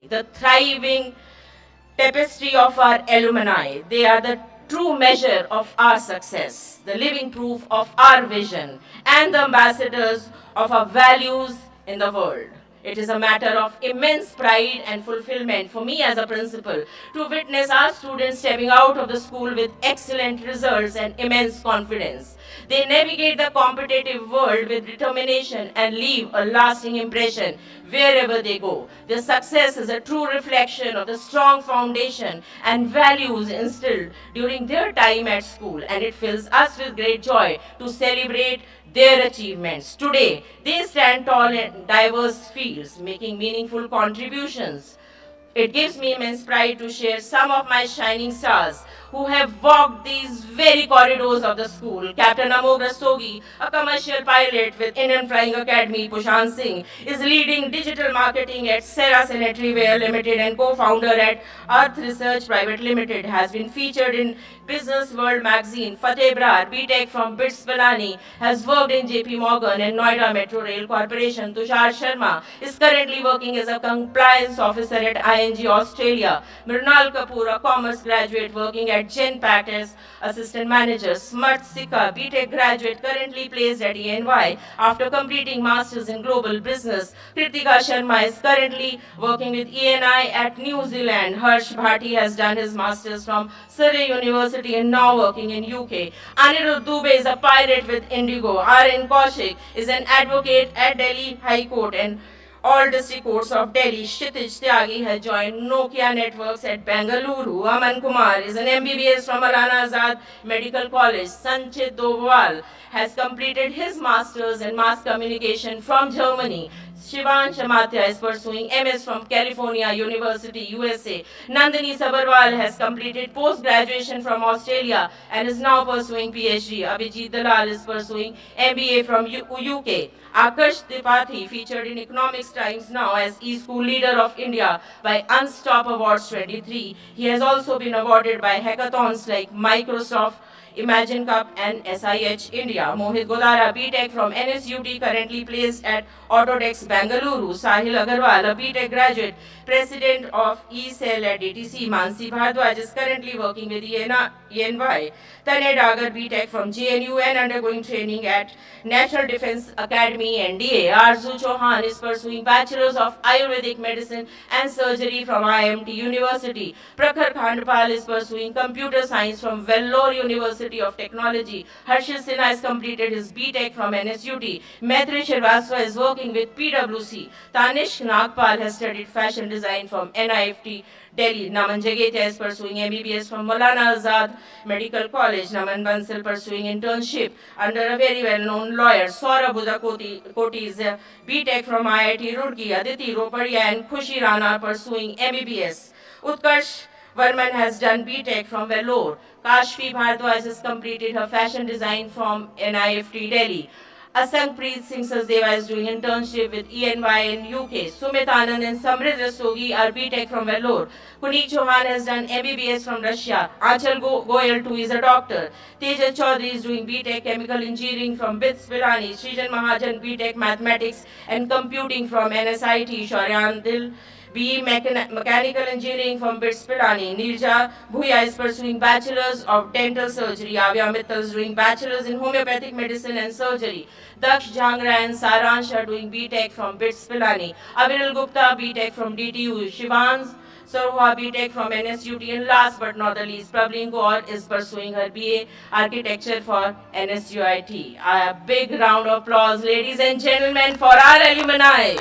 the thriving tapestry of our alumni. They are the true measure of our success, the living proof of our vision, and the ambassadors of our values in the world. It is a matter of immense pride and fulfillment for me as a principal to witness our students stepping out of the school with excellent results and immense confidence. They navigate the competitive world with determination and leave a lasting impression wherever they go. Their success is a true reflection of the strong foundation and values instilled during their time at school, and it fills us with great joy to celebrate their achievements. Today, they stand tall in diverse fields, making meaningful contributions. It gives me immense pride to share some of my shining stars who have walked these very corridors of the school. Captain Amog Rastogi, a commercial pilot with Indian Flying Academy, Pushan Singh, is leading digital marketing at Serra Sanitary Ware Limited and co-founder at Earth Research Private Limited, has been featured in Business World magazine. Fateh Brar, BTech from BITS Pilani, has worked in JP Morgan and Noida Metro Rail Corporation. Tushar Sharma is currently working as a compliance officer at ING Australia. Mrinal Kapoor, a commerce graduate working at Genpact as assistant manager. Smart Sikka, BTech graduate, currently placed at ENY after completing masters in global business. Kritika Sharma is currently working with ENI at New Zealand. Harsh Bhati has done his masters from Surrey University and now working in UK. Anirudh Dubey is a pilot with Indigo. R.N. Kaushik is an advocate at Delhi High Court and all district courts of Delhi. Kshitij Tyagi has joined Nokia Networks at Bengaluru. Aman Kumar is an MBBS from Maulana Azad Medical College. Sanchit Doval has completed his masters in mass communication from Germany. Shivan Shamatya is pursuing MS from California University, USA. Nandini Sabarwal has completed post-graduation from Australia and is now pursuing PhD. Abhijit Dalal is pursuing MBA from UK. Akash Tripathi, featured in Economics Times now as E-School Leader of India by Unstop Awards 23. He has also been awarded by hackathons like Microsoft Imagine Cup and SIH India. Mohit Godara, BTech from NSUT, currently placed at Autodex Bengaluru. Sahil Agarwal, a BTech graduate, President of eCell at DTC. Mansi Bhardwaj is currently working with ENY. Tanay Dagar, BTech from JNU and undergoing training at National Defense Academy NDA. Arzu Chauhan is pursuing Bachelor's of Ayurvedic Medicine and Surgery from IMT University. Prakhar Khandpal is pursuing Computer Science from Vellore University of Technology. Harshit Sinha has completed his BTech from NSUT. Maitri Srivastava is working with PwC. Tanish Nagpal has studied fashion design from NIFT Delhi. Naman Jagetia is pursuing MBBS from Maulana Azad Medical College. Naman Bansal pursuing internship under a very well-known lawyer. Saurabh Budakoti is a BTech from IIT Roorkee. Aditi Ropadia and Khushi Rana are pursuing MBBS. Utkarsh Varman has done BTech from Vellore. Kashfi Bhardwaj has completed her fashion design from NIFT Delhi. Asangpreet Singh Sasdeva is doing internship with ENY in UK. Sumit Anand and Samrit Rastogi are BTech from Vellore. Kunik Chauhan has done MBBS from Russia. Achal Goyal too is a doctor. Tejas Chaudhary is doing BTech Chemical Engineering from BITS Pilani. Srijan Mahajan BTech Mathematics and Computing from NSIT. Shauryan Dil BE Mechanical Engineering from BITS Pilani. Nirja Bhuya is pursuing Bachelor's of Dental Surgery. Avya Mittal is doing Bachelor's in Homeopathic Medicine and Surgery. Daksh Jhangra and Saransh are doing BTech from BITS Pilani. Aviral Gupta BTech from DTU. Shivans Sarwa BTech from NSUT. And last but not the least, Pravleen Kaur is pursuing her BA Architecture for NSUIT. A big round of applause, ladies and gentlemen, for our alumni.